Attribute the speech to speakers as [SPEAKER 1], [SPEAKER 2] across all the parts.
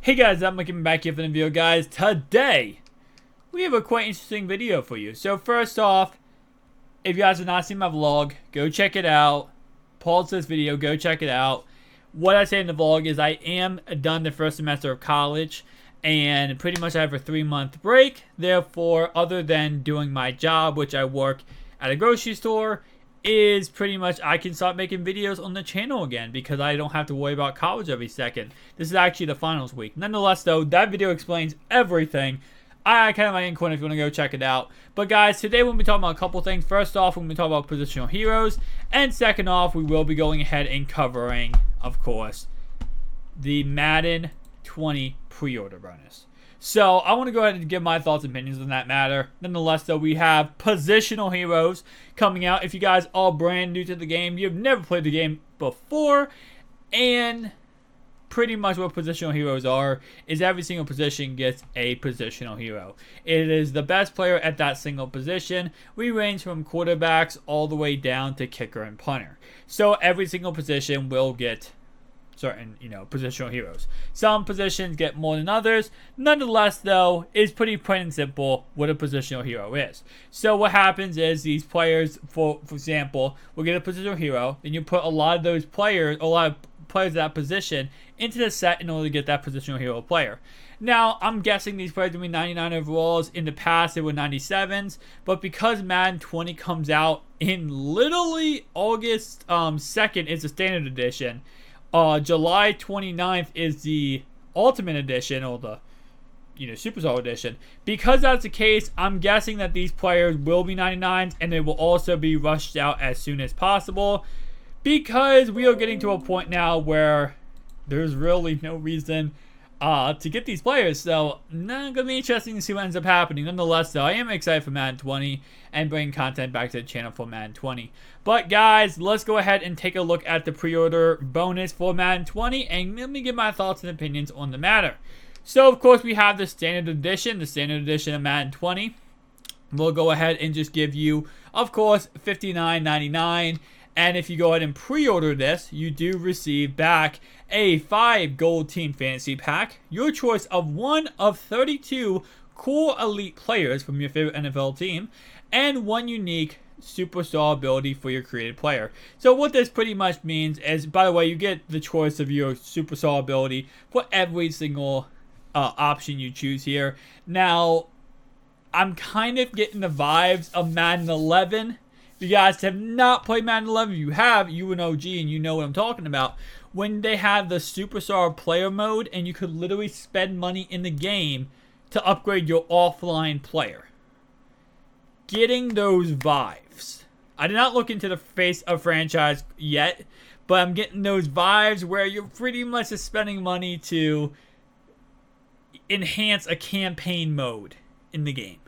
[SPEAKER 1] Hey guys, I'm coming back here for the video, guys. Today, we have a quite interesting video for you. So first off, if you guys have not seen my vlog, go check it out. Pause this video, go check it out. What I say in the vlog is I am done the first semester of college, and pretty much I have a 3-month break. Therefore, other than doing my job, which I work at a grocery store, is pretty much I can start making videos on the channel again because I don't have to worry about college every second. This is actually the finals week. Nonetheless, though, that video explains everything. I kind of my in corner if you want to go check it out. But guys, today we'll be talking about a couple things. First off, we're going to be talking about positional heroes. And second off, we will be going ahead and covering, of course, the Madden 20 pre-order bonus. So, I want to go ahead and give my thoughts and opinions on that matter. Nonetheless, though, we have Positional Heroes coming out. If you guys are brand new to the game, you've never played the game before, and pretty much what Positional Heroes are is every single position gets a Positional Hero. It is the best player at that single position. We range from quarterbacks all the way down to kicker and punter. So, every single position will get certain, positional heroes. Some positions get more than others. Nonetheless, though, it's pretty plain and simple what a positional hero is. So what happens is these players, for example, will get a positional hero, then you put a lot of those players, of that position into the set in order to get that positional hero player. Now, I'm guessing these players will be 99 overalls. In the past, they were 97s. But because Madden 20 comes out in literally August 2nd, it's a standard edition. July 29th is the Ultimate Edition, or the, Superstar Edition. Because that's the case, I'm guessing that these players will be 99s, and they will also be rushed out as soon as possible. Because we are getting to a point now where there's really no reason to get these players. So, not going to be interesting to see what ends up happening. Nonetheless, though, I am excited for Madden 20 and bringing content back to the channel for Madden 20. But, guys, let's go ahead and take a look at the pre-order bonus for Madden 20, and let me give my thoughts and opinions on the matter. So, of course, we have the standard edition of Madden 20. We'll go ahead and just give you, of course, $59.99. And if you go ahead and pre-order this, you do receive back a 5 gold team fantasy pack, your choice of one of 32 cool elite players from your favorite NFL team, and one unique superstar ability for your created player. So what this pretty much means is, by the way, you get the choice of your superstar ability for every single option you choose here. Now, I'm kind of getting the vibes of Madden 11. If you guys have not played Madden 11, if you have, you an OG and you know what I'm talking about. When they have the Superstar Player Mode and you could literally spend money in the game to upgrade your offline player. Getting those vibes. I did not look into the face of franchise yet, but I'm getting those vibes where you're pretty much just spending money to enhance a campaign mode in the game.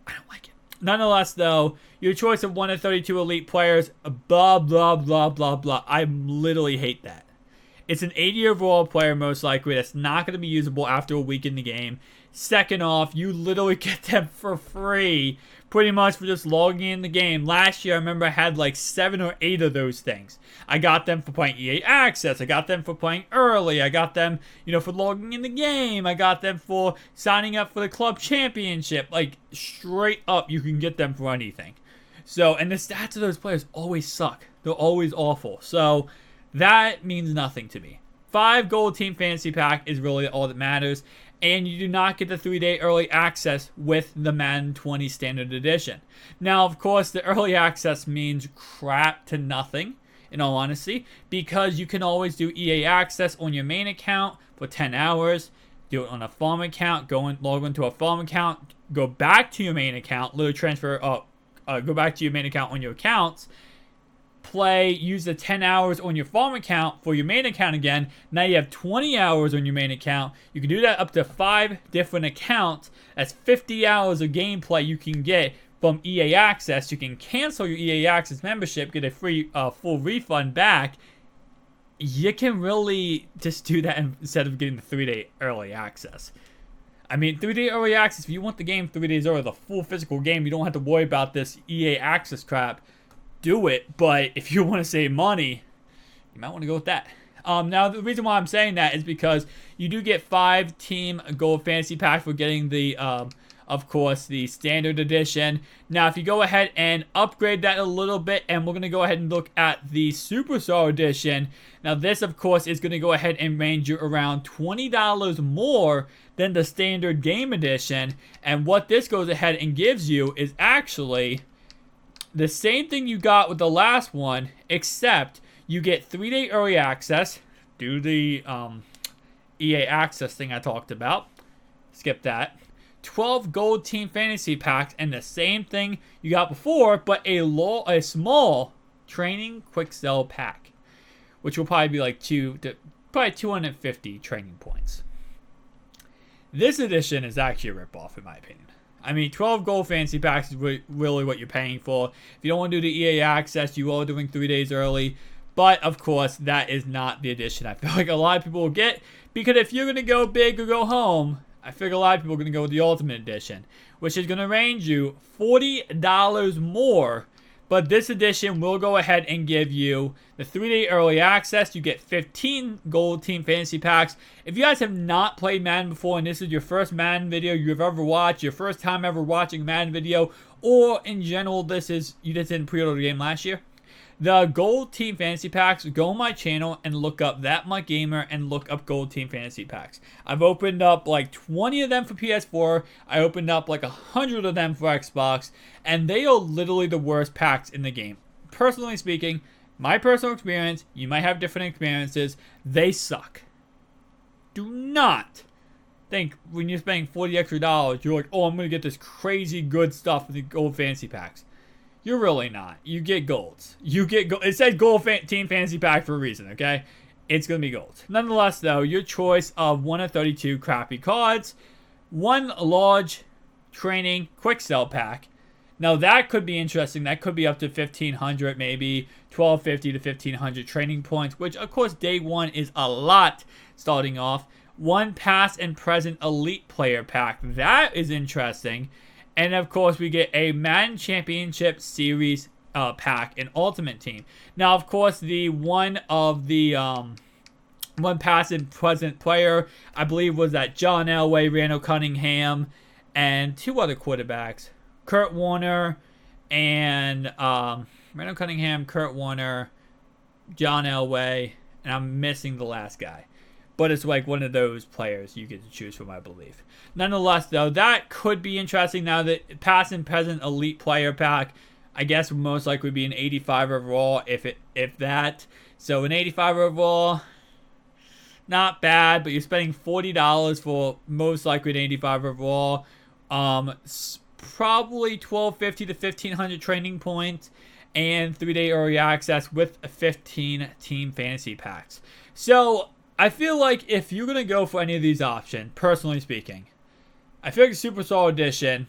[SPEAKER 1] I don't like it. Nonetheless, though, your choice of one of 32 elite players, blah, blah, blah, blah, blah. I literally hate that. It's an 80 overall player, most likely, that's not going to be usable after a week in the game. Second off, you literally get them for free, pretty much for just logging in the game. Last year, I remember I had like 7 or 8 of those things. I got them for playing EA Access. I got them for playing early. I got them, for logging in the game. I got them for signing up for the club championship. Like, straight up, you can get them for anything. So, and the stats of those players always suck. They're always awful. So, that means nothing to me. 5 gold team fantasy pack is really all that matters. And you do not get the 3-day early access with the Madden 20 Standard Edition. Now, of course, the early access means crap to nothing, in all honesty, because you can always do EA Access on your main account for 10 hours, do it on a farm account, log into a farm account, go back to your main account, literally go back to your main account on your accounts, use the 10 hours on your farm account for your main account again. Now you have 20 hours on your main account. You can do that up to 5 different accounts. That's 50 hours of gameplay you can get from EA Access. You can cancel your EA Access membership, get a free full refund back. You can really just do that instead of getting the 3-day early access. I mean, 3-day early access, if you want the game 3 days early, the full physical game, you don't have to worry about this EA Access crap. Do it, but if you want to save money, you might want to go with that. Now, the reason why I'm saying that is because you do get 5-team gold fantasy packs for getting the, of course, the standard edition. Now, if you go ahead and upgrade that a little bit, and we're going to go ahead and look at the Superstar edition. Now, this, of course, is going to go ahead and range you around $20 more than the standard game edition. And what this goes ahead and gives you is actually the same thing you got with the last one, except you get 3-day early access, do the EA Access thing I talked about. Skip that. 12 gold team fantasy packs, and the same thing you got before, but a small training quick sell pack, which will probably be like probably 250 training points. This edition is actually a ripoff, in my opinion. I mean, 12 gold fantasy packs is really what you're paying for. If you don't want to do the EA Access, you are doing 3 days early. But, of course, that is not the edition I feel like a lot of people will get. Because if you're going to go big or go home, I figure a lot of people are going to go with the Ultimate Edition, which is going to range you $40 more. But this edition will go ahead and give you the 3-day early access. You get 15 gold team fantasy packs. If you guys have not played Madden before and this is your first Madden video you've ever watched, your first time ever watching Madden video, or in general you just didn't pre-order the game last year, the gold team fantasy packs, go on my channel and look up That MUT Gamer and look up gold team fantasy packs. I've opened up like 20 of them for PS4. I opened up like 100 of them for Xbox, and they are literally the worst packs in the game. Personally speaking, my personal experience, you might have different experiences, they suck. Do not think when you're spending $40 extra, you're like, oh, I'm going to get this crazy good stuff with the gold fantasy packs. You're really not. You get golds. You get gold. It says gold team fantasy pack for a reason, okay? It's going to be gold. Nonetheless, though, your choice of 1 of 32 crappy cards, 1 large training quick sell pack. Now, that could be interesting. That could be up to 1,500, maybe 1,250 to 1,500 training points, which, of course, day 1 is a lot starting off. 1 past and present elite player pack. That is interesting. And, of course, we get a Madden Championship Series pack, an Ultimate Team. Now, of course, the one past and present player, I believe, was that John Elway, Randall Cunningham, and 2 other quarterbacks. Kurt Warner and Randall Cunningham, Kurt Warner, John Elway, and I'm missing the last guy. But it's like one of those players you get to choose from, I believe. Nonetheless, though, that could be interesting now that past and present elite player pack, I guess would most likely be an 85 overall, if that. So an 85 overall, not bad, but you're spending $40 for most likely an 85 overall. Probably 1,250 to 1,500 training points and 3-day early access with 15 team fantasy packs. So I feel like if you're going to go for any of these options, personally speaking, I feel like the Superstar Edition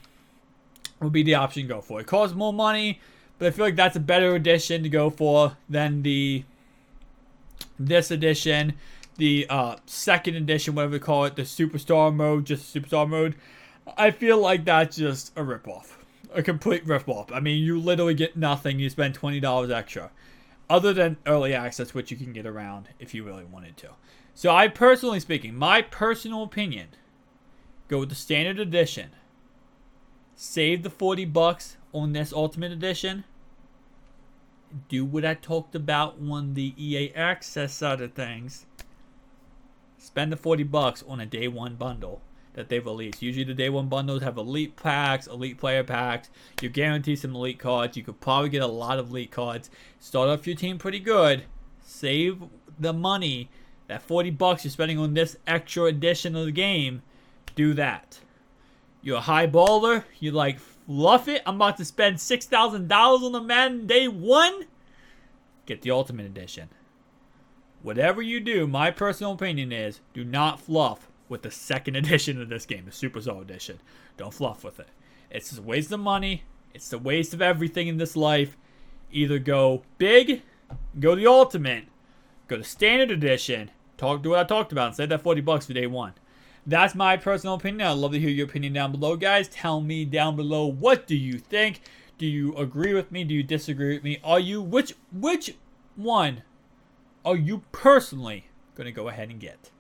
[SPEAKER 1] would be the option to go for. It costs more money, but I feel like that's a better edition to go for than this edition, the second edition, whatever they call it, the Superstar mode, just Superstar mode. I feel like that's just a ripoff. A complete ripoff. I mean, you literally get nothing. You spend $20 extra. Other than early access, which you can get around if you really wanted to. So I personally speaking, my personal opinion, go with the standard edition. Save the $40 on this Ultimate Edition. Do what I talked about on the EA Access side of things. Spend the $40 on a day 1 bundle that they've released. Usually the day 1 bundles have elite packs, elite player packs. You're guaranteed some elite cards. You could probably get a lot of elite cards. Start off your team pretty good. Save the money. That $40 you're spending on this extra edition of the game. Do that. You're a high baller. You like fluff it. I'm about to spend $6,000 on the Madden day 1. Get the Ultimate Edition. Whatever you do, my personal opinion is, do not fluff with the second edition of this game, the Superstar Edition. Don't fluff with it. It's a waste of money. It's a waste of everything in this life. Either go big, go the Ultimate, go the Standard Edition, do what I talked about, and save that $40 for day 1. That's my personal opinion. I'd love to hear your opinion down below, guys. Tell me down below, what do you think? Do you agree with me? Do you disagree with me? Are you, which one are you personally going to go ahead and get?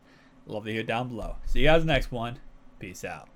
[SPEAKER 1] Love to hear down below. See you guys next one. Peace out.